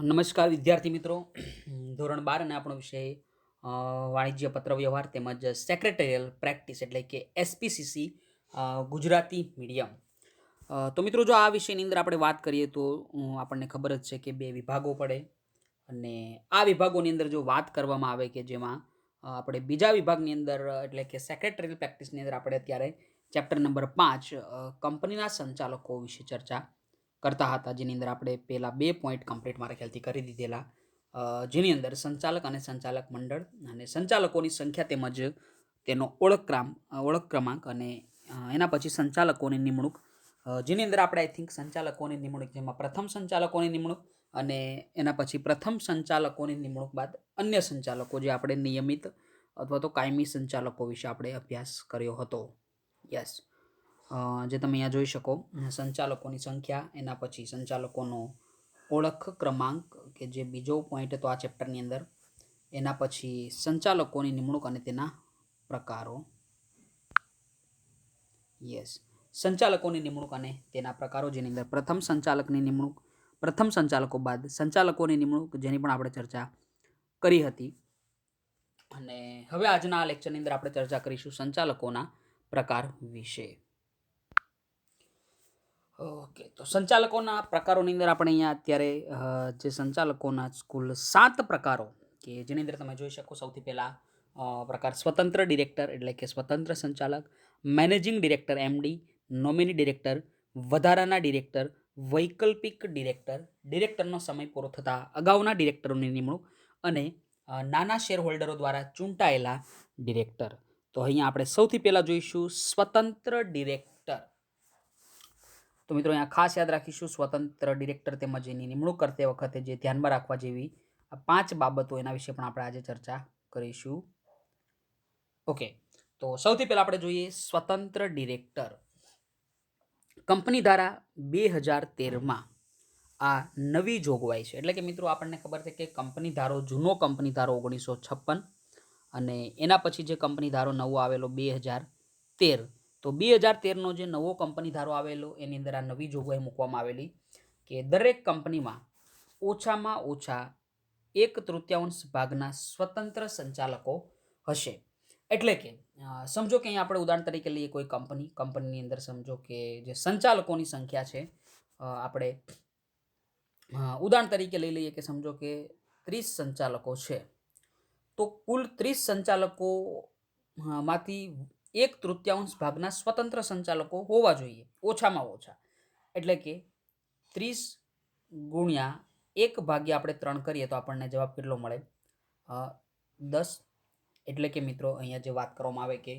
નમસ્કાર વિદ્યાર્થી મિત્રો. ધોરણ 12 અને આપણો વિષય વાણિજ્ય પત્ર વ્યવહાર તેમજ સેક્રેટરીયલ પ્રેક્ટિસ એટલે કે એસપીસીસી ગુજરાતી મીડિયમ. તો મિત્રો, જો આ વિષયની અંદર આપણે વાત કરીએ તો આપણને ખબર જ છે કે બે વિભાગો પડે અને આ વિભાગોની અંદર જો વાત કરવામાં આવે કે જેમાં આપણે બીજા વિભાગની અંદર એટલે કે સેક્રેટરીયલ પ્રેક્ટિસની અંદર આપણે અત્યારે ચેપ્ટર નંબર 5 કંપનીના સંચાલકો વિશે ચર્ચા કરતા હતા, જેની અંદર આપણે પહેલા 2 પોઈન્ટ કમ્પ્લીટ મારા ખ્યાલથી કરી દીધેલા, જેની અંદર સંચાલક અને સંચાલક મંડળ અને સંચાલકોની સંખ્યા તેમજ તેનો ઓળખ ક્રમાંક અને એના પછી સંચાલકોની નિમણૂક, જેની અંદર આપણે આઈ થિંક સંચાલકોની નિમણૂક જેમાં પ્રથમ સંચાલકોની નિમણૂક અને એના પછી પ્રથમ સંચાલકોની નિમણૂક બાદ અન્ય સંચાલકો જે આપણે નિયમિત અથવા તો કાયમી સંચાલકો વિશે આપણે અભ્યાસ કર્યો હતો. યસ, જે તમે અહીંયા જોઈ શકો, સંચાલકોની સંખ્યા, એના પછી સંચાલકોનો ઓળખ ક્રમાંક કે જે બીજો પોઈન્ટ હતો આ ચેપ્ટરની અંદર, એના પછી સંચાલકોની નિમણૂક અને તેના પ્રકારો. યસ, સંચાલકોની નિમણૂક અને તેના પ્રકારો, જેની અંદર પ્રથમ સંચાલકની નિમણૂક, પ્રથમ સંચાલકો બાદ સંચાલકોની નિમણૂક, જેની પણ આપણે ચર્ચા કરી હતી. અને હવે આજના લેક્ચરની અંદર આપણે ચર્ચા કરીશું સંચાલકોના પ્રકાર વિશે. ઓકે, તો સંચાલકોના પ્રકારોની અંદર આપણે અહીંયા અત્યારે જે સંચાલકોના કુલ 7 પ્રકારો કે જેની અંદર તમે જોઈ શકો, સૌથી પહેલા પ્રકાર સ્વતંત્ર ડિરેક્ટર એટલે કે સ્વતંત્ર સંચાલક, managing director MD, nominee director, વધારાના ડિરેક્ટર, વૈકલ્પિક ડિરેક્ટર, ડિરેક્ટરનો સમય પૂરો થતાં અગાઉના ડિરેક્ટરોની નિમણૂક અને નાના શેર હોલ્ડરો દ્વારા ચૂંટાયેલા ડિરેક્ટર. તો અહીંયા આપણે સૌથી પહેલા જોઈશું સ્વતંત્ર ડિરેક્ટર. તો મિત્રો, અહીંયા ખાસ યાદ રાખીશું સ્વતંત્ર ડિરેક્ટર તેમજ એની નિમણૂક કરતી વખતે જે ધ્યાનમાં રાખવા જેવી 5 બાબતો, એના વિશે પણ આપણે આજે ચર્ચા કરીશું. ઓકે, તો સૌથી પહેલા આપણે જોઈએ સ્વતંત્ર ડિરેક્ટર. કંપની ધારા 2013માં આ નવી જોગવાઈ છે. એટલે કે મિત્રો, આપણને ખબર છે કે કંપની ધારો, જૂનો કંપની ધારો 1956 અને એના પછી જે કંપની ધારો નવો આવેલો 2013. તો 2013નો જે નવો કંપની ધારો આવેલો એની અંદર આ નવી જોગવાઈ મૂકવામાં આવેલી કે દરેક કંપનીમાં ઓછામાં ઓછા 1/3 ભાગના સ્વતંત્ર સંચાલકો હશે. એટલે કે સમજો કે અહીંયા આપણે ઉદાહરણ તરીકે લઈએ કોઈ કંપનીની અંદર સમજો કે જે સંચાલકોની સંખ્યા છે, આપણે ઉદાહરણ તરીકે લઈ લઈએ કે સમજો કે 30 સંચાલકો છે, તો કુલ 30 સંચાલકો માંથી 1/3 ભાગના સ્વતંત્ર સંચાલકો હોવા જોઈએ ઓછામાં ઓછા. એટલે કે 30 ગુણ્યા 1/3 આપણે કરીએ તો આપણને જવાબ કેટલો મળે? 10. એટલે કે મિત્રો, અહીંયા જે વાત કરવામાં આવે કે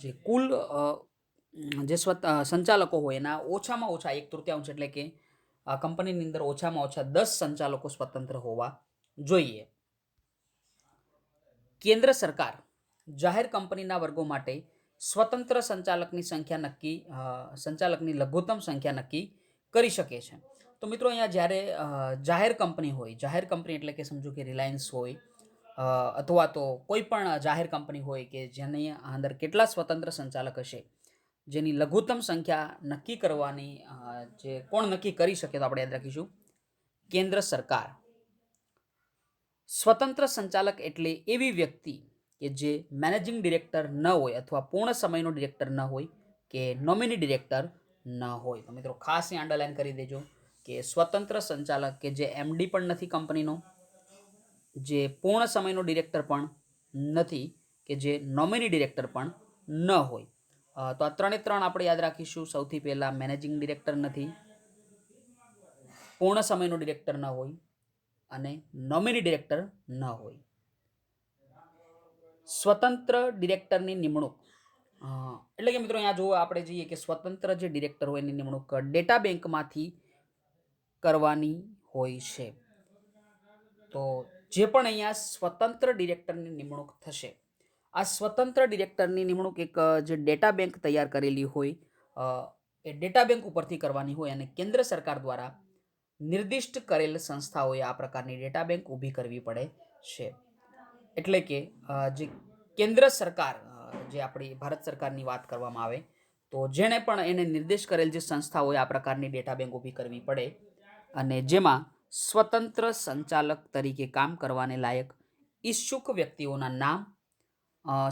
જે કુલ જે સંચાલકો હોય એના ઓછામાં ઓછા 1/3 એટલે કે કંપનીની અંદર ઓછામાં ઓછા 10 સંચાલકો સ્વતંત્ર હોવા જોઈએ. કેન્દ્ર સરકાર જાહેર કંપનીના વર્ગો માટે સ્વતંત્ર સંચાલકની લઘુત્તમ સંખ્યા નક્કી કરી શકે છે. તો મિત્રો, અહીંયા જ્યારે જાહેર કંપની હોય, જાહેર કંપની એટલે કે સમજો કે રિલાયન્સ હોય અથવા તો કોઈ પણ જાહેર કંપની હોય કે જેની અંદર કેટલા સ્વતંત્ર સંચાલક હશે, જેની લઘુત્તમ સંખ્યા નક્કી કરવાની જે કોણ નક્કી કરી શકે, તો આપણે યાદ રાખીશું કેન્દ્ર સરકાર. સ્વતંત્ર સંચાલક એટલે એવી વ્યક્તિ કે જે મેનેજિંગ ડિરેક્ટર ન હોય અથવા પૂર્ણ સમયનો ડિરેક્ટર ન હોય કે નોમિની ડિરેક્ટર ન હોય. તો મિત્રો, ખાસ અહીં અંડરલાઈન કરી દેજો કે સ્વતંત્ર સંચાલક કે જે એમડી પણ નથી કંપનીનો, જે પૂર્ણ સમયનો ડિરેક્ટર પણ નથી કે જે નોમિની ડિરેક્ટર પણ ન હોય. તો આ 3 આપણે યાદ રાખીશું. સૌથી પહેલા મેનેજિંગ ડિરેક્ટર નથી, પૂર્ણ સમયનો ડિરેક્ટર ન હોય અને નોમિની ડિરેક્ટર ન હોય. સ્વતંત્ર ડિરેક્ટરની નિમણૂક એટલે કે મિત્રો, અહીંયા જો આપણે જોઈએ કે સ્વતંત્ર જે ડિરેક્ટર હોય એની નિમણૂક ડેટા બેંકમાંથી કરવાની હોય છે. તો જે પણ અહીંયા સ્વતંત્ર ડિરેક્ટરની નિમણૂક થશે, આ સ્વતંત્ર ડિરેક્ટરની નિમણૂક એક જે ડેટા બેંક તૈયાર કરેલી હોય એ ડેટા બેંક ઉપરથી કરવાની હોય અને કેન્દ્ર સરકાર દ્વારા નિર્દિષ્ટ કરેલ સંસ્થાઓએ આ પ્રકારની ડેટા બેંક ઊભી કરવી પડે છે. એટલે કે જે કેન્દ્ર સરકાર, જે આપણી ભારત સરકારની વાત કરવામાં આવે તો જેણે પણ એને નિર્દેશ કરેલ જે સંસ્થા હોય આ પ્રકારની ડેટા બેંક ઊભી કરવી પડે અને જેમાં સ્વતંત્ર સંચાલક તરીકે કામ કરવાને લાયક ઈચ્છુક વ્યક્તિઓના નામ,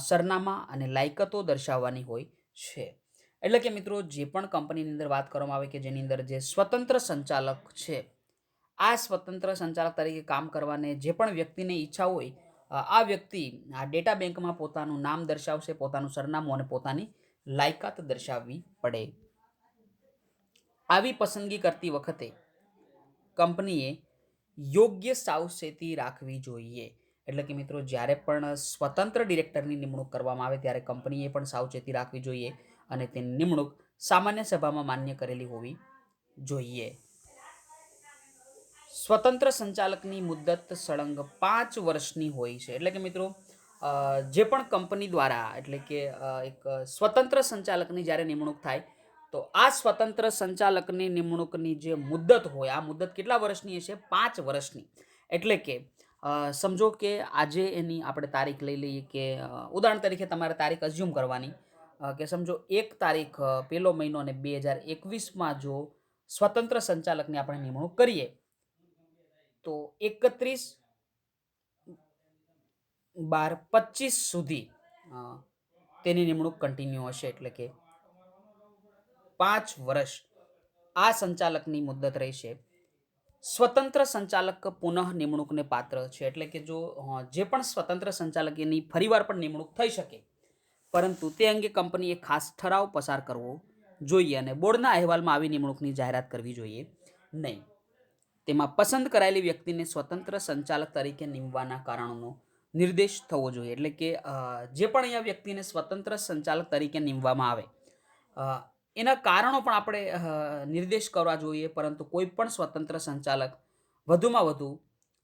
સરનામા અને લાયકાતો દર્શાવવાની હોય છે. એટલે કે મિત્રો જે પણ કંપનીની અંદર વાત કરવામાં આવે કે જેની અંદર જે સ્વતંત્ર સંચાલક છે, આ સ્વતંત્ર સંચાલક તરીકે કામ કરવાને જે પણ વ્યક્તિને ઈચ્છા હોય, આ વ્યક્તિ આ ડેટા બેંકમાં પોતાનું નામ દર્શાવશે, પોતાનું સરનામું અને પોતાની લાયકાત દર્શાવવી પડે. આવી પસંદગી કરતી વખતે કંપનીએ યોગ્ય સાવચેતી રાખવી જોઈએ. એટલે કે મિત્રો જ્યારે પણ સ્વતંત્ર ડિરેક્ટરની નિમણૂક કરવામાં આવે ત્યારે કંપનીએ પણ સાવચેતી રાખવી જોઈએ અને તેની નિમણૂક સામાન્ય સભામાં માન્ય કરેલી હોવી જોઈએ. સ્વતંત્ર સંચાલકની મુદ્દત સળંગ 5 વર્ષની હોય છે. એટલે કે મિત્રો જે પણ કંપની દ્વારા એટલે કે એક સ્વતંત્ર સંચાલકની જ્યારે નિમણૂક થાય તો આ સ્વતંત્ર સંચાલકની નિમણૂકની જે મુદ્દત હોય આ મુદ્દત કેટલા વર્ષની હશે? 5 વર્ષની. એટલે કે સમજો કે આજે એની આપણે તારીખ લઈ લઈએ કે ઉદાહરણ તરીકે તમારે તારીખ અઝ્યુમ કરવાની કે સમજો 1 તારીખ પહેલો મહિનો અને 2021માં જો સ્વતંત્ર સંચાલકની આપણે નિમણૂક કરીએ તો 31/12/25 સુધી તેની નિમણૂક કન્ટિન્યુ હશે. એટલે કે 5 વર્ષ આ સંચાલકની મુદ્દત રહેશે. સ્વતંત્ર સંચાલક પુનઃ નિમણૂકને પાત્ર છે. એટલે કે જો જે પણ સ્વતંત્ર સંચાલક એની ફરીવાર પણ નિમણૂક થઈ શકે, પરંતુ તે અંગે કંપનીએ ખાસ ઠરાવ પસાર કરવો જોઈએ અને બોર્ડના અહેવાલમાં આવી નિમણૂકની જાહેરાત કરવી જોઈએ નહીં. તેમાં પસંદ કરાયેલી વ્યક્તિને સ્વતંત્ર સંચાલક તરીકે નિમવાના કારણોનો નિર્દેશ થવો જોઈએ. એટલે કે જે પણ અહીંયા વ્યક્તિને સ્વતંત્ર સંચાલક તરીકે નિમવામાં આવે એના કારણો પણ આપણે નિર્દેશ કરવા જોઈએ. પરંતુ કોઈ પણ સ્વતંત્ર સંચાલક વધુમાં વધુ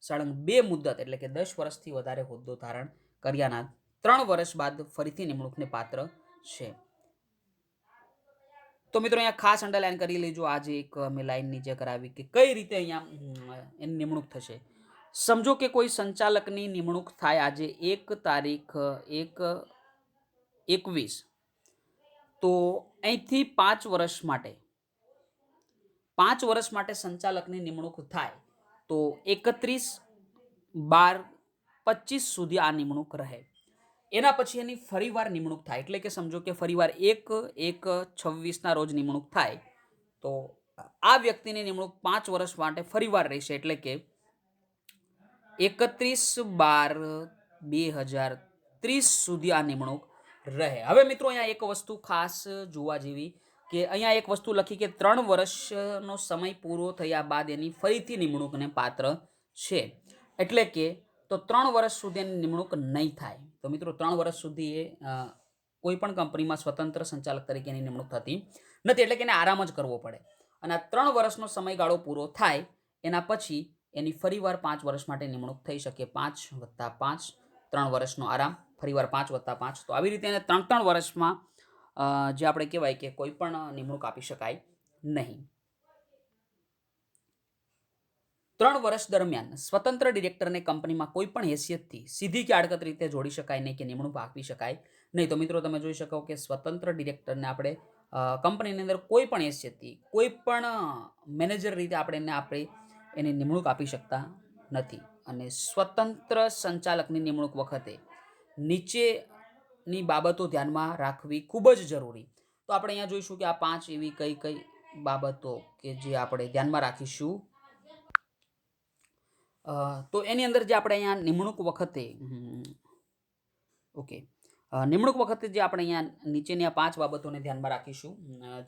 સળંગ 2 મુદ્દત એટલે કે 10 વર્ષથી વધારે હોદ્દો ધારણ કર્યાના 3 વર્ષ બાદ ફરીથી નિમણૂકને પાત્ર છે. તો મિત્રો અહીંયા ખાસ અંડરલાઈન કરી લેજો. આજે એક મેં લાઈન નીચે કરાવી કે કઈ રીતે અહીંયા એની નિમણૂક થશે. સમજો કે કોઈ સંચાલકની નિમણૂક થાય આજે 1 તારીખ 1/21, તો અહીંથી 5 વર્ષ માટે સંચાલકની નિમણૂક થાય તો 31/12/25 સુધી આ નિમણૂક રહે. એના પછી એની ફરીવાર નિમણૂક થાય. એટલે કે સમજો કે ફરીવાર 1/1/26ના રોજ નિમણૂક થાય તો આ વ્યક્તિની નિમણૂક 5 વર્ષ માટે ફરીવાર રહેશે. એટલે કે 31/12/2030 સુધી આ નિમણૂક રહે. હવે મિત્રો અહીંયા એક વસ્તુ ખાસ જોવા જેવી કે અહીંયા એક વસ્તુ લખી કે 3 વર્ષનો સમય પૂરો થયા બાદ એની ફરીથી નિમણૂકને પાત્ર છે. એટલે કે તો 3 વર્ષ સુધી એની નિમણૂક નહીં થાય. તો મિત્રો 3 વર્ષ સુધી એ કોઈ પણ કંપનીમાં સ્વતંત્ર સંચાલક તરીકેની નિમણૂક થતી નથી. એટલે કે એને આરામ જ કરવો પડે અને આ 3 વર્ષનો સમયગાળો પૂરો થાય એના પછી એની ફરીવાર 5 વર્ષ માટે નિમણૂક થઈ શકે. 5 + 5 3 વર્ષનો આરામ, ફરીવાર 5 + 5. તો આવી રીતે એને 3 વર્ષમાં જે આપણે કહેવાય કે કોઈ પણ નિમણૂક આપી શકાય નહીં. 3 વર્ષ દરમિયાન સ્વતંત્ર ડિરેક્ટરને કંપનીમાં કોઈ પણ હેસિયતથી સીધી કે આડકત રીતે જોડી શકાય નહીં કે નિમણૂક આપી શકાય નહીં. તો મિત્રો તમે જોઈ શકો કે સ્વતંત્ર ડિરેક્ટરને આપણે કંપનીની અંદર કોઈ પણ હેસિયતથી કોઈ પણ મેનેજર રીતે આપણે એની નિમણૂક આપી શકતા નથી. અને સ્વતંત્ર સંચાલકની નિમણૂક વખતે નીચેની બાબતો ધ્યાનમાં રાખવી ખૂબ જ જરૂરી. તો આપણે અહીંયા જોઈશું કે આ 5 એવી કઈ બાબતો કે જે આપણે ધ્યાનમાં રાખીશું. તો એની અંદર જે આપણે અહીંયા નિમણૂક વખતે નિમણૂક વખતે જે આપણે અહીંયા નીચેની આ 5 બાબતોને ધ્યાનમાં રાખીશું.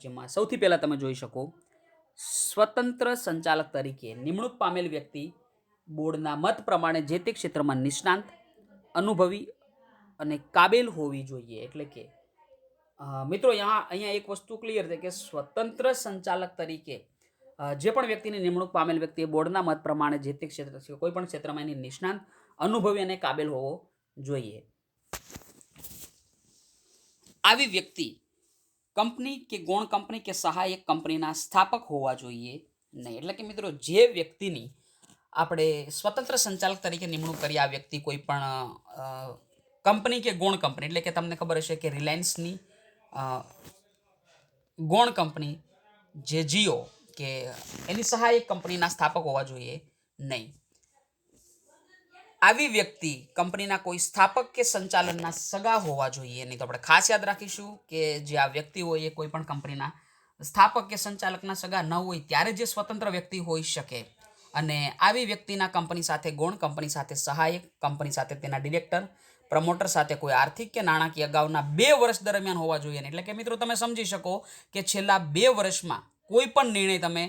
જેમાં સૌથી પહેલા તમે જોઈ શકો સ્વતંત્ર સંચાલક તરીકે નિમણૂક પામેલ વ્યક્તિ બોર્ડના મત પ્રમાણે જે તે ક્ષેત્રમાં નિષ્ણાંત, અનુભવી અને કાબેલ હોવી જોઈએ. એટલે કે મિત્રો અહીંયા એક વસ્તુ ક્લિયર છે કે સ્વતંત્ર સંચાલક તરીકે જે પણ વ્યક્તિની નિમણૂક પામેલ વ્યક્તિ બોર્ડના મત પ્રમાણે જે તે ક્ષેત્ર છે કોઈ પણ ક્ષેત્રમાં એની નિષ્ણાંત, અનુભવી અને કાબેલ હોવો જોઈએ. આવી વ્યક્તિ કંપની કે ગૌણ કંપની કે સહાયક કંપનીના સ્થાપક હોવા જોઈએ નહીં. એટલે કે મિત્રો જે વ્યક્તિની આપણે સ્વતંત્ર સંચાલક તરીકે નિમણૂક કરી આ વ્યક્તિ કોઈ પણ કંપની કે ગૌણ કંપની એટલે કે તમને ખબર હશે કે રિલાયન્સની ગૌણ કંપની જે જીઓ કે એની સહાયક કંપનીના સ્થાપક હોવા જોઈએ નહીં. આવી વ્યક્તિ કંપનીના કોઈ સ્થાપક કે સંચાલનના સગા હોવા જોઈએ નહીં. તો આપણે ખાસ યાદ રાખીશું કે જે આ વ્યક્તિ હોય એ કોઈ પણ કંપનીના સ્થાપક કે સંચાલકના સગા ન હોય ત્યારે જે સ્વતંત્ર વ્યક્તિ હોઈ શકે. અને આવી વ્યક્તિના કંપની સાથે ગુણ, કંપની સાથે સહાયક, કંપની સાથે તેના ડિરેક્ટર, પ્રમોટર સાથે કોઈ આર્થિક કે નાણાકીય અગાઉના 2 વર્ષ દરમિયાન હોવા જોઈએ. એટલે કે મિત્રો તમે સમજી શકો કે છેલ્લા 2 વર્ષમાં કોઈ પણ નિર્ણય તમે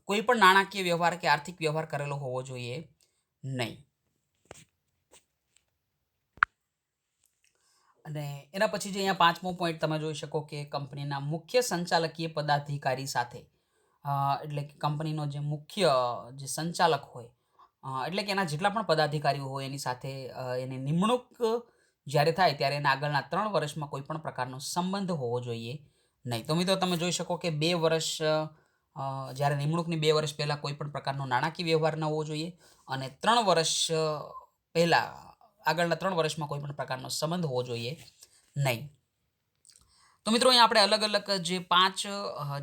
કોઈ પણ નાણાકીય વ્યવહાર કે આર્થિક વ્યવહાર કરેલો હોવો જોઈએ નહીં. અને એના પછી જે અહીંયા 5મો પોઈન્ટ તમે જોઈ શકો કે કંપનીના મુખ્ય સંચાલકીય પદાધિકારી સાથે એટલે કે કંપનીનો જે મુખ્ય જે સંચાલક હોય એટલે કે એના જેટલા પણ પદાધિકારીઓ હોય એની સાથે એની નિમણૂક જ્યારે થાય ત્યારે એના આગળના 3 વર્ષમાં કોઈ પણ પ્રકારનો સંબંધ હોવો જોઈએ નહીં. તો મિત્રો તમે જોઈ શકો કે 2 વર્ષ જ્યારે નિમણૂકની 2 વર્ષ પહેલાં કોઈ પણ પ્રકારનો નાણાકીય વ્યવહાર ન હોવો જોઈએ અને 3 વર્ષ પહેલાં આગળના 3 વર્ષમાં કોઈ પણ પ્રકારનો સંબંધ હોવો જોઈએ નહીં. તો મિત્રો અહીંયા આપણે અલગ અલગ જે 5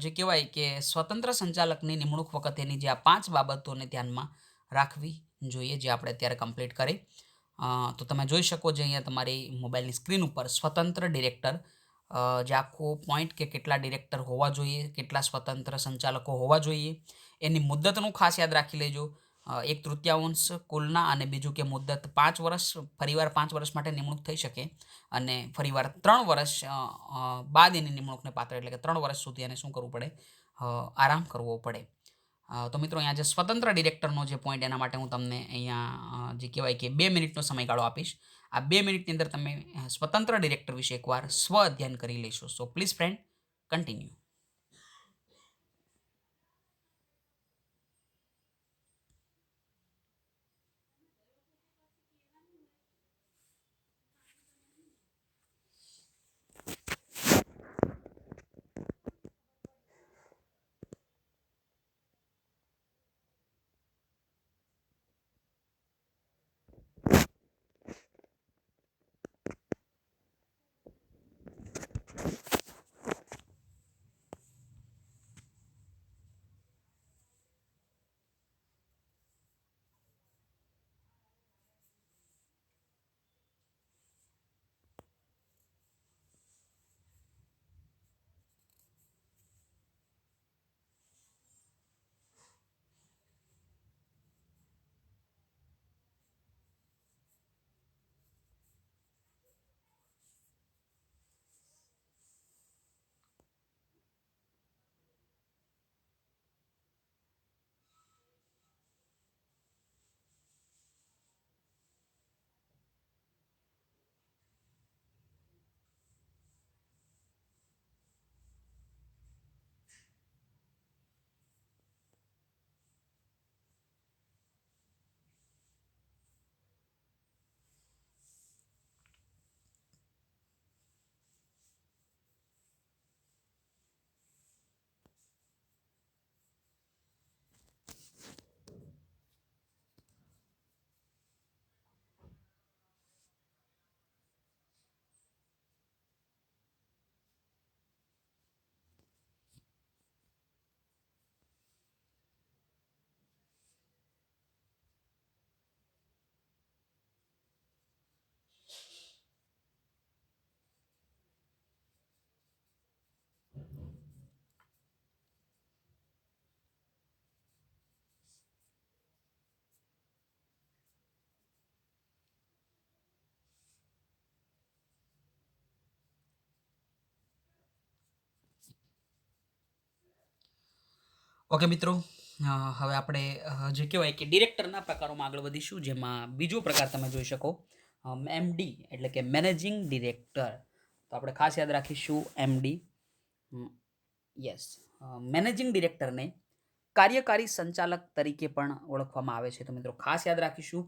જે કહેવાય કે સ્વતંત્ર સંચાલકની નિમણૂક વખતેની જે આ 5 બાબતોને ધ્યાનમાં રાખવી જોઈએ જે આપણે અત્યારે કમ્પ્લીટ કરી. તો તમે જોઈ શકો જે અહીંયા તમારી મોબાઈલની સ્ક્રીન ઉપર સ્વતંત્ર ડિરેક્ટર જે આખો પોઈન્ટ કે કેટલા ડિરેક્ટર હોવા જોઈએ, કેટલા સ્વતંત્ર સંચાલકો હોવા જોઈએ, એની મુદ્દતનું ખાસ યાદ રાખી લેજો. 1/3 કુલના અને બીજું કે મુદ્દત 5 વર્ષ, ફરીવાર 5 વર્ષ માટે નિમણૂક થઈ શકે અને ફરીવાર 3 વર્ષ બાદ એની નિમણૂકને પાત્ર એટલે કે 3 વર્ષ સુધી એને શું કરવું પડે? આરામ કરવો પડે. તો મિત્રો અહીંયા જે સ્વતંત્ર ડિરેક્ટરનો જે પોઈન્ટ એના માટે હું તમને અહીંયા જે કહેવાય કે 2 મિનિટનો સમયગાળો આપીશ. આ 2 મિનિટની અંદર તમે સ્વતંત્ર ડિરેક્ટર વિશે એકવાર સ્વ અધ્યયન કરી લેશો. So please friend continue. Okay મિત્રો, હવે આપણે જે કહેવાય કે ડિરેક્ટરના પ્રકારોમાં આગળ વધીશું. જેમાં બીજો પ્રકાર તમે જોઈ શકો MD એટલે કે મેનેજિંગ ડિરેક્ટર. તો આપણે ખાસ યાદ રાખીશું MD. યસ, મેનેજિંગ ડિરેક્ટરને કાર્યકારી સંચાલક તરીકે પણ ઓળખવામાં આવે છે. તો મિત્રો ખાસ યાદ રાખીશું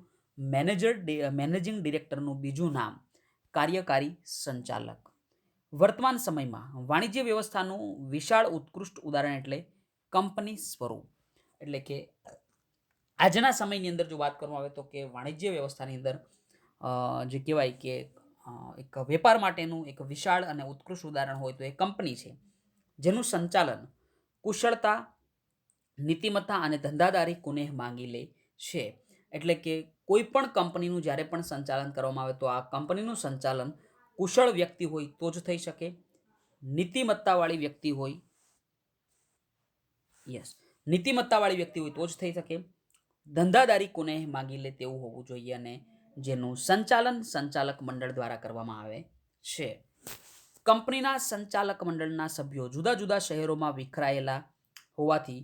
મેનેજિંગ ડિરેક્ટરનું બીજું નામ કાર્યકારી સંચાલક. વર્તમાન સમયમાં વાણિજ્ય વ્યવસ્થાનું વિશાળ ઉત્કૃષ્ટ ઉદાહરણ એટલે કંપની સ્વરૂપ. એટલે કે આજના સમયની અંદર જો વાત કરવામાં આવે તો કે વાણિજ્ય વ્યવસ્થાની અંદર જે કહેવાય કે એક વેપાર માટેનું એક વિશાળ અને ઉત્કૃષ્ટ ઉદાહરણ હોય તો એ કંપની છે જેનું સંચાલન કુશળતા, નીતિમત્તા અને ધંધાદારી કુનેહ માંગી લે છે. એટલે કે કોઈ પણ કંપનીનું જ્યારે પણ સંચાલન કરવામાં આવે તો આ કંપનીનું સંચાલન કુશળ વ્યક્તિ હોય તો જ થઈ શકે. નીતિમત્તાવાળી વ્યક્તિ હોય નીતિમત્તાવાળી વ્યક્તિ હોય તો જ થઈ શકે. ધંધાદારી કુનેહ માંગી લે તેવું હોવું જોઈએ અને જેનું સંચાલન સંચાલક મંડળ દ્વારા કરવામાં આવે છે. કંપનીના સંચાલક મંડળના સભ્યો જુદા જુદા શહેરોમાં વિખરાયેલા હોવાથી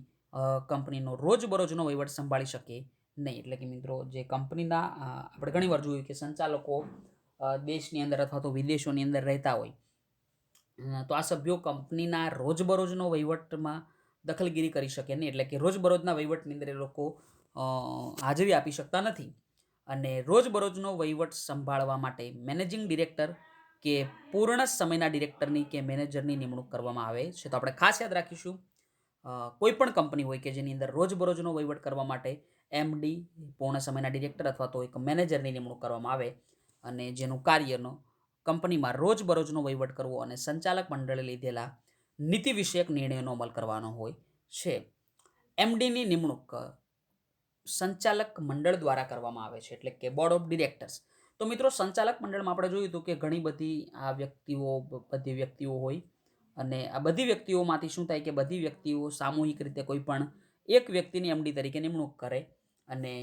કંપનીનો રોજબરોજનો વહીવટ સંભાળી શકે નહીં. એટલે કે મિત્રો જે કંપનીના આપણે ઘણી વાર જોયું કે સંચાલકો દેશની અંદર અથવા તો વિદેશોની અંદર રહેતા હોય, તો આ સભ્યો કંપનીના રોજબરોજનો વહીવટમાં દખલગીરી કરી શકે નહીં. એટલે કે રોજબરોજના વહીવટની અંદર એ લોકો હાજરી આપી શકતા નથી. અને રોજબરોજનો વહીવટ સંભાળવા માટે મેનેજિંગ ડિરેક્ટર કે પૂર્ણ સમયના ડિરેક્ટરની કે મેનેજરની નિમણૂક કરવામાં આવે છે. તો આપણે ખાસ યાદ રાખીશું, કોઈ પણ કંપની હોય કે જેની અંદર રોજબરોજનો વહીવટ કરવા માટે એમડી પૂર્ણ સમયના ડિરેક્ટર અથવા તો એક મેનેજરની નિમણૂક કરવામાં આવે અને જેનું કાર્યનો કંપનીમાં રોજબરોજનો વહીવટ કરવો અને સંચાલક મંડળે લીધેલા નીતિ વિષયક નિર્ણયોનો અમલ કરવાનો હોય છે. એમડીની નિમણૂક સંચાલક મંડળ દ્વારા કરવામાં આવે છે, એટલે કે બોર્ડ ઓફ ડિરેક્ટર્સ. તો મિત્રો સંચાલક મંડળમાં આપણે જોયું હતું કે ઘણી બધી વ્યક્તિઓ હોય અને આ બધી વ્યક્તિઓમાંથી શું થાય કે બધી વ્યક્તિઓ સામૂહિક રીતે કોઈ પણ એક વ્યક્તિની એમડી તરીકે નિમણૂક કરે અને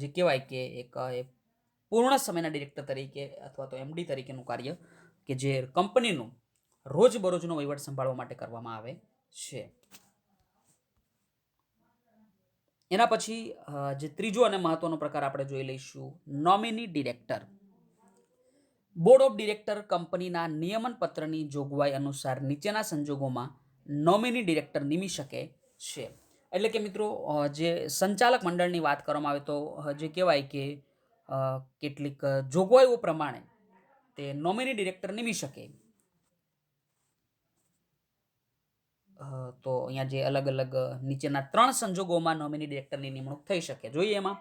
જે કહેવાય કે એક પૂર્ણ સમયના ડિરેક્ટર તરીકે અથવા તો એમડી તરીકેનું કાર્ય કે જે કંપનીનું રોજબરોજનો વહીવટ સંભાળવા માટે કરવામાં આવે છે. એના પછી જે ત્રીજો અને મહત્વનો પ્રકાર આપણે જોઈ લઈશું, nominee director. Board of director કંપનીના નિયમન પત્રની જોગવાઈ અનુસાર નીચેના સંજોગોમાં નોમિની ડિરેક્ટર નિમી શકે છે. એટલે કે મિત્રો જે સંચાલક મંડળની વાત કરવામાં આવે તો જે કહેવાય કે કેટલીક જોગવાઈઓ પ્રમાણે તે નોમિની ડિરેક્ટર નિમી શકે. તો અહીંયા જે અલગ અલગ નીચેના 3 સંજોગોમાં નોમિની ડિરેક્ટરની નિમણૂક થઈ શકે. જોઈએ એમાં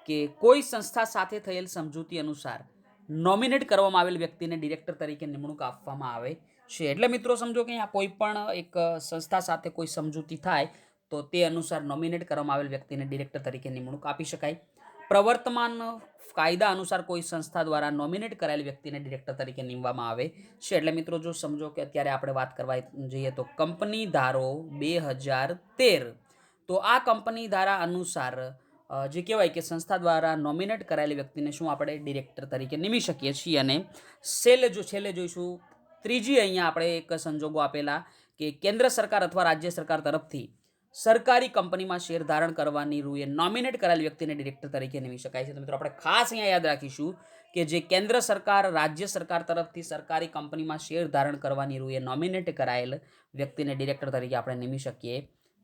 કે કોઈ સંસ્થા સાથે થયેલ સમજૂતી અનુસાર નોમિનેટ કરવામાં આવેલ વ્યક્તિને ડિરેક્ટર તરીકે નિમણૂક આપવામાં આવે છે. એટલે મિત્રો સમજો કે અહીંયા કોઈ પણ એક સંસ્થા સાથે કોઈ સમજૂતી થાય તો તે અનુસાર નોમિનેટ કરવામાં આવેલ વ્યક્તિને ડિરેક્ટર તરીકે નિમણૂક આપી શકાય. પ્રવર્તમાન કાયદા અનુસાર કોઈ સંસ્થા દ્વારા નોમિનેટ કરાયેલ વ્યક્તિને ડિરેક્ટર તરીકે નિમવામાં આવે છે. એટલે મિત્રો જો સમજો કે અત્યારે આપણે વાત કરવા જઈએ તો કંપની ધારો 2013, તો આ કંપની ધારા અનુસાર જે કહેવાય કે સંસ્થા દ્વારા નોમિનેટ કરાયેલી વ્યક્તિને શું આપણે ડિરેક્ટર તરીકે નિમી શકીએ છીએ. અને છેલ્લે જોઈશું ત્રીજી અહીંયા આપણે એક સંજોગો આપેલા કે કેન્દ્ર સરકાર અથવા રાજ્ય સરકાર તરફથી સરકારી કંપનીમાં શેર ધારણ કરવાની રૂએ નોમિનેટ કરાયેલ વ્યક્તિને ડિરેક્ટર તરીકે નિમી શકાય છે. તો મિત્રો આપણે ખાસ અહીંયા યાદ રાખીશું કે જે કેન્દ્ર સરકાર રાજ્ય સરકાર તરફથી સરકારી કંપનીમાં શેર ધારણ કરવાની રૂએ નોમિનેટ કરાયેલ વ્યક્તિને ડિરેક્ટર તરીકે આપણે નિમી શકીએ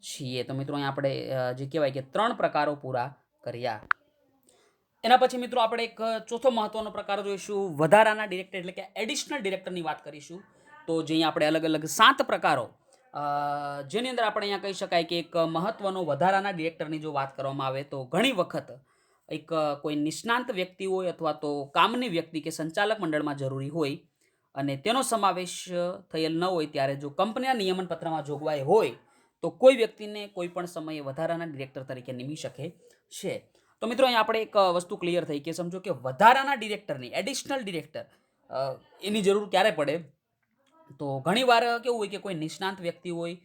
છીએ. તો મિત્રો અહીંયા આપણે જે કહેવાય કે 3 પ્રકારો પૂરા કર્યા. એના પછી મિત્રો આપણે એક ચોથો મહત્વનો પ્રકાર જોઈશું, વધારાના ડિરેક્ટર એટલે કે એડિશનલ ડિરેક્ટરની વાત કરીશું. તો જે અહીંયા આપણે અલગ અલગ 7 પ્રકારો જેની અંદર આપણે અહીંયા કહી શકાય કે એક મહત્વનો વધારાના ડિરેક્ટરની જો વાત કરવામાં આવે તો ઘણી વખત એક કોઈ નિષ્ણાંત વ્યક્તિ હોય અથવા તો કામની વ્યક્તિ કે સંચાલક મંડળમાં જરૂરી હોય અને તેનો સમાવેશ થયેલ ન હોય ત્યારે જો કંપનીના નિયમન પત્રમાં જોગવાઈ હોય તો કોઈ વ્યક્તિને કોઈ પણ સમયે વધારાના ડિરેક્ટર તરીકે નિમી શકે છે. તો મિત્રો અહીંયા આપણે એક વસ્તુ ક્લિયર થઈ કે સમજો કે વધારાના ડિરેક્ટરની, એડિશનલ ડિરેક્ટર એની જરૂર ક્યારે પડે તો ઘણીવાર કેવું હોય કે કોઈ નિષ્ણાંત વ્યક્તિ હોય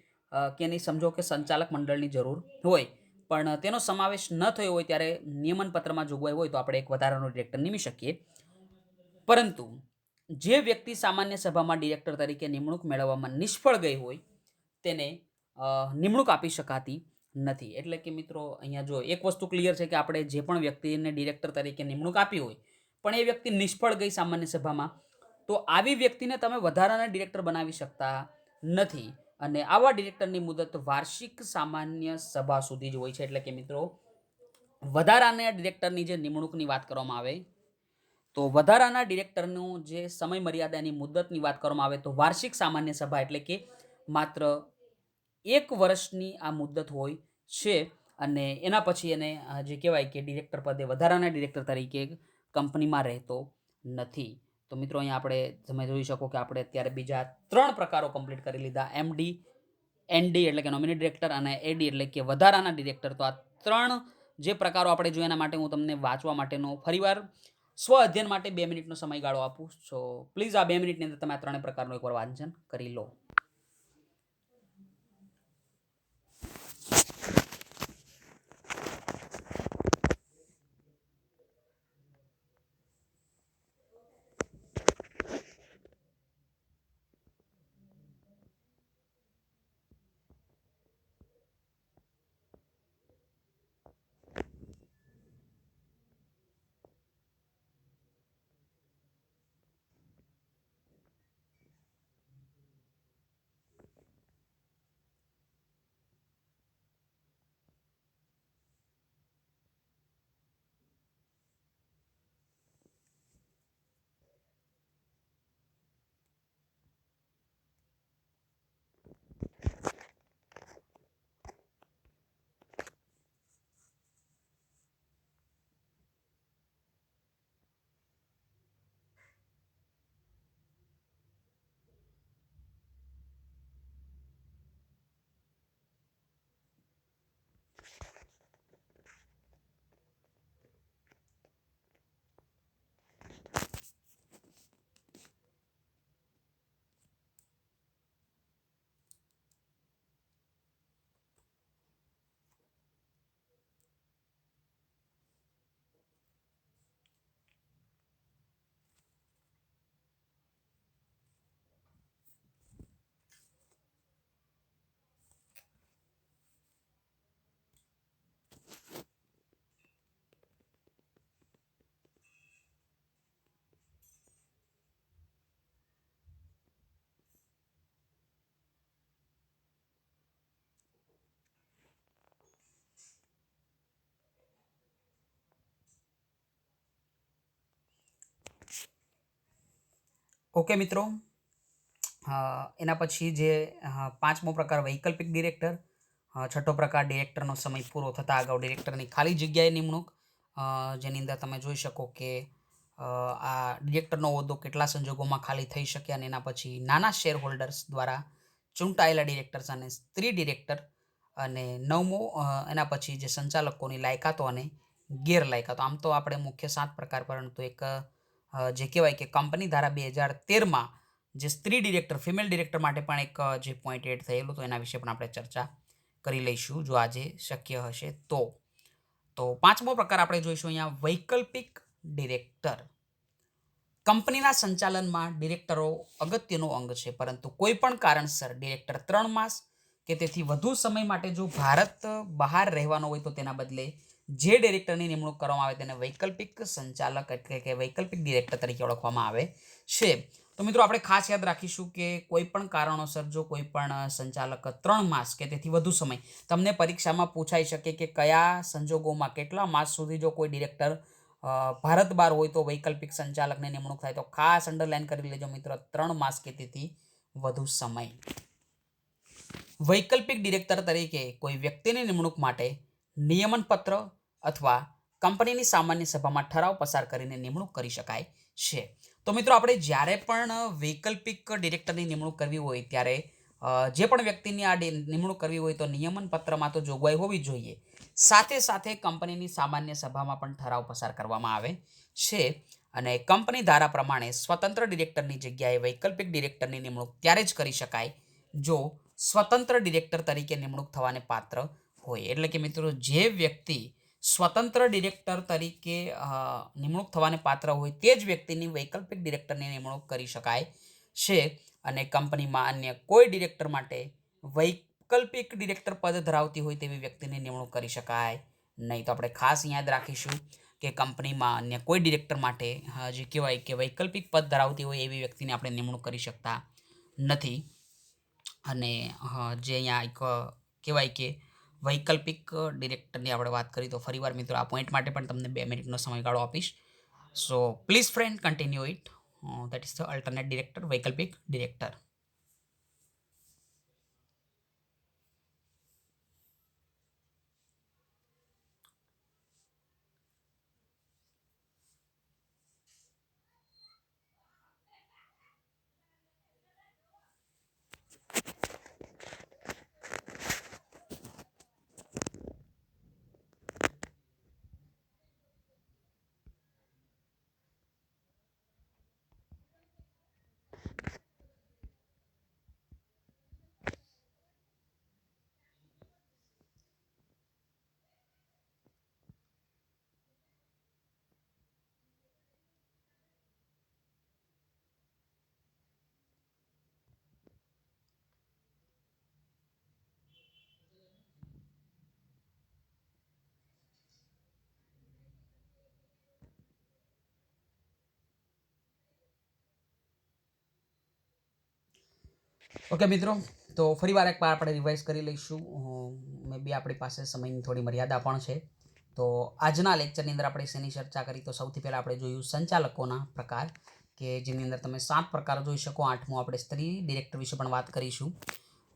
કે નહીં સમજો કે સંચાલક મંડળની જરૂર હોય પણ તેનો સમાવેશ ન થયો હોય ત્યારે નિયમન પત્રમાં જોગવાઈ હોય તો આપણે એક વધારાનો ડિરેક્ટર નિમી શકીએ. પરંતુ જે વ્યક્તિ સામાન્ય સભામાં ડિરેક્ટર તરીકે નિમણૂક મેળવવામાં નિષ્ફળ ગઈ હોય તેને નિમણૂક આપી શકાતી નથી. એટલે કે મિત્રો અહીંયા જો એક વસ્તુ ક્લિયર છે કે આપણે જે પણ વ્યક્તિને ડિરેક્ટર તરીકે નિમણૂક આપી હોય પણ એ વ્યક્તિ નિષ્ફળ ગઈ સામાન્ય સભામાં, તો આવી વ્યક્તિને તમે વધારાના ડિરેક્ટર બનાવી શકતા નથી અને આવા ડિરેક્ટરની મુદત વાર્ષિક સામાન્ય સભા સુધી જ હોય છે. એટલે કે મિત્રો વધારાના ડિરેક્ટરની જે નિમણૂકની વાત કરવામાં આવે તો વધારાના ડિરેક્ટરનું જે સમય મર્યાદાની મુદતની વાત કરવામાં આવે તો વાર્ષિક સામાન્ય સભા એટલે કે માત્ર 1 વર્ષની આ મુદત હોય છે અને એના પછી એને જે કહેવાય કે ડિરેક્ટર પદે વધારાના ડિરેક્ટર તરીકે કંપનીમાં રહેતો નથી. તો મિત્રો અહીંયા આપણે તમે જોઈ શકો કે આપણે અત્યારે બીજા 3 પ્રકારો કમ્પ્લીટ કરી લીધા, એમડી, એનડી એટલે કે નોમિની ડિરેક્ટર અને એડી એટલે કે વધારાના ડિરેક્ટર. તો આ 3 જે પ્રકારો આપણે જોયા એના માટે હું તમને વાંચવા માટેનો ફરીવાર સ્વ અધ્યયન માટે 2 મિનિટનો સમયગાળો આપું. સો પ્લીઝ આ 2 મિનિટની અંદર તમે આ 3 પ્રકારનું એકવાર વાંચન કરી લો. ઓકે મિત્રો, એના પછી જે 5મો પ્રકાર વૈકલ્પિક ડિરેક્ટર, 6ઠ્ઠો પ્રકાર ડિરેક્ટરનો સમય પૂરો થતાં અગાઉ ડિરેક્ટરની ખાલી જગ્યાએ નિમણૂક, જેની અંદર તમે જોઈ શકો કે આ ડિરેક્ટરનો હોદ્દો કેટલા સંજોગોમાં ખાલી થઈ શકે. અને એના પછી નાના શેર હોલ્ડર્સ દ્વારા ચૂંટાયેલા ડિરેક્ટર્સ અને સ્ત્રી ડિરેક્ટર. અને 9મો એના પછી જે સંચાલકોની લાયકાતો અને ગેરલાયકાતો. આમ તો આપણે મુખ્ય 7 પ્રકાર, પરંતુ એક જે કહેવાય કે કંપની ધારા 2013માં જે સ્ત્રી ડિરેક્ટર, ફિમેલ ડિરેક્ટર માટે પણ એક જે પોઈન્ટ એડ થયેલો, તો એના વિશે પણ આપણે ચર્ચા કરી લઈશું જો આજે શક્ય હશે તો. તો 5મો પ્રકાર આપણે જોઈશું અહીંયા વૈકલ્પિક ડિરેક્ટર. કંપનીના સંચાલનમાં ડિરેક્ટરો અગત્યનો અંગ છે, પરંતુ કોઈ પણ કારણસર ડિરેક્ટર 3 માસ કે તેથી વધુ સમય માટે જો ભારત બહાર રહેવાનો હોય તો તેના બદલે જે ડિરેક્ટરની નિમણૂક કરવામાં આવે તેને વૈકલ્પિક સંચાલક એટલે કે વૈકલ્પિક ડિરેક્ટર તરીકે ઓળખવામાં આવે છે. તો મિત્રો આપણે ખાસ યાદ રાખીશું કે કોઈ પણ કારણોસર જો કોઈ પણ સંચાલક 3 માસ કે તેથી વધુ સમય, તમને પરીક્ષામાં પૂછાઈ શકે કે કયા સંજોગોમાં કેટલા માસ સુધી જો કોઈ ડિરેક્ટર ભારત બહાર હોય તો વૈકલ્પિક સંચાલકની નિમણૂક થાય. તો ખાસ અંડરલાઈન કરી લેજો મિત્રો, 3 માસ કે તેથી વધુ સમય. વૈકલ્પિક ડિરેક્ટર તરીકે કોઈ વ્યક્તિની નિમણૂક માટે નિયમન પત્ર અથવા કંપનીની સામાન્ય સભામાં ઠરાવ પસાર કરીને નિમણૂક કરી શકાય છે. તો મિત્રો આપણે જ્યારે પણ વૈકલ્પિક ડિરેક્ટરની નિમણૂક કરવી હોય ત્યારે જે પણ વ્યક્તિની આ નિમણૂક કરવી હોય તો નિયમન પત્રમાં તો જોગવાઈ હોવી જોઈએ, સાથે સાથે કંપનીની સામાન્ય સભામાં પણ ઠરાવ પસાર કરવામાં આવે છે. અને કંપની ધારા પ્રમાણે સ્વતંત્ર ડિરેક્ટરની જગ્યાએ વૈકલ્પિક ડિરેક્ટરની નિમણૂક ત્યારે જ કરી શકાય જો સ્વતંત્ર ડિરેક્ટર તરીકે નિમણૂક થવાને પાત્ર હોય. એટલે કે મિત્રો જે વ્યક્તિ સ્વતંત્ર ડિરેક્ટર તરીકે નિમણૂક થવાને પાત્ર હોય તે જ વ્યક્તિની વૈકલ્પિક ડિરેક્ટરની નિમણૂક કરી શકાય છે. અને કંપનીમાં અન્ય કોઈ ડિરેક્ટર માટે વૈકલ્પિક ડિરેક્ટર પદ ધરાવતી હોય તેવી વ્યક્તિની નિમણૂક કરી શકાય નહીં. તો આપણે ખાસ યાદ રાખીશું કે કંપનીમાં અન્ય કોઈ ડિરેક્ટર માટે જે કહેવાય કે વૈકલ્પિક પદ ધરાવતી હોય એવી વ્યક્તિને આપણે નિમણૂક કરી શકતા નથી. અને જે અહીંયા એક કહેવાય કે વૈકલ્પિક ડિરેક્ટરની આપણે વાત કરી, તો ફરીવાર મિત્રો આ પોઈન્ટ માટે પણ તમને 2 મિનિટનો સમયગાળો આપીશ. So please friend continue it. That is the alternate director, વૈકલ્પિક ડિરેક્ટર. ઓકે મિત્રો, તો ફરીવાર એકવાર આપણે રિવાઇઝ કરી લઈશું. મે બી આપણી પાસે સમયની થોડી મર્યાદા પણ છે. તો આજના લેક્ચરની અંદર આપણે શેની ચર્ચા કરી? તો સૌથી પહેલાં આપણે જોયું સંચાલકોના પ્રકાર, કે જેની અંદર તમે 7 પ્રકાર જોઈ શકો. 8મો આપણે સ્ત્રી ડિરેક્ટર વિશે પણ વાત કરીશું.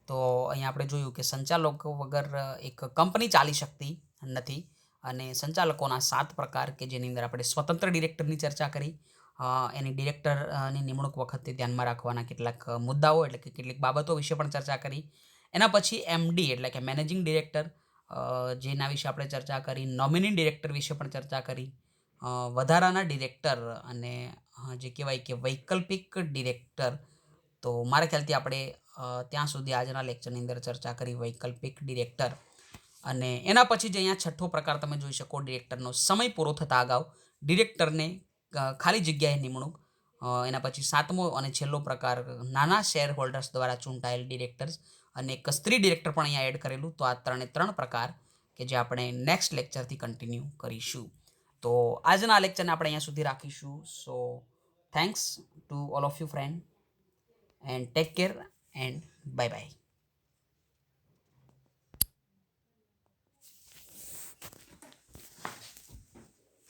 તો અહીંયા આપણે જોયું કે સંચાલકો વગર એક કંપની ચાલી શકતી નથી, અને સંચાલકોના 7 પ્રકાર, કે જેની અંદર આપણે સ્વતંત્ર ડિરેક્ટરની ચર્ચા કરી. એની ડિરેક્ટરની નિમણૂક વખતે ધ્યાનમાં રાખવાના કેટલાક મુદ્દાઓ, એટલે કે કેટલીક બાબતો વિશે પણ ચર્ચા કરી. એના પછી એમડી એટલે કે મેનેજિંગ ડિરેક્ટર, જેના વિશે આપણે ચર્ચા કરી. નોમિની ડિરેક્ટર વિશે પણ ચર્ચા કરી. વધારાના ડિરેક્ટર અને જે કહેવાય કે વૈકલ્પિક ડિરેક્ટર. તો મારા ખ્યાલથી આપણે ત્યાં સુધી આજના લેક્ચરની અંદર ચર્ચા કરી વૈકલ્પિક ડિરેક્ટર. અને એના પછી જે અહીંયા છઠ્ઠો પ્રકાર તમે જોઈ શકો, ડિરેક્ટરનો સમય પૂરો થતાં અગાઉ ડિરેક્ટરને ખાલી જગ્યાએ નિમણૂક. એના પછી 7મો અને છેલ્લો પ્રકાર, નાના શેર હોલ્ડર્સ દ્વારા ચૂંટાયેલ ડિરેક્ટર્સ, અને એક સ્ત્રી ડિરેક્ટર પણ અહીંયા એડ કરેલું. તો આ 3 પ્રકાર કે જે આપણે નેક્સ્ટ લેક્ચરથી કન્ટિન્યુ કરીશું. તો આજના લેક્ચરને આપણે અહીંયા સુધી રાખીશું. સો thanks to all of you friend, and take care, and bye bye.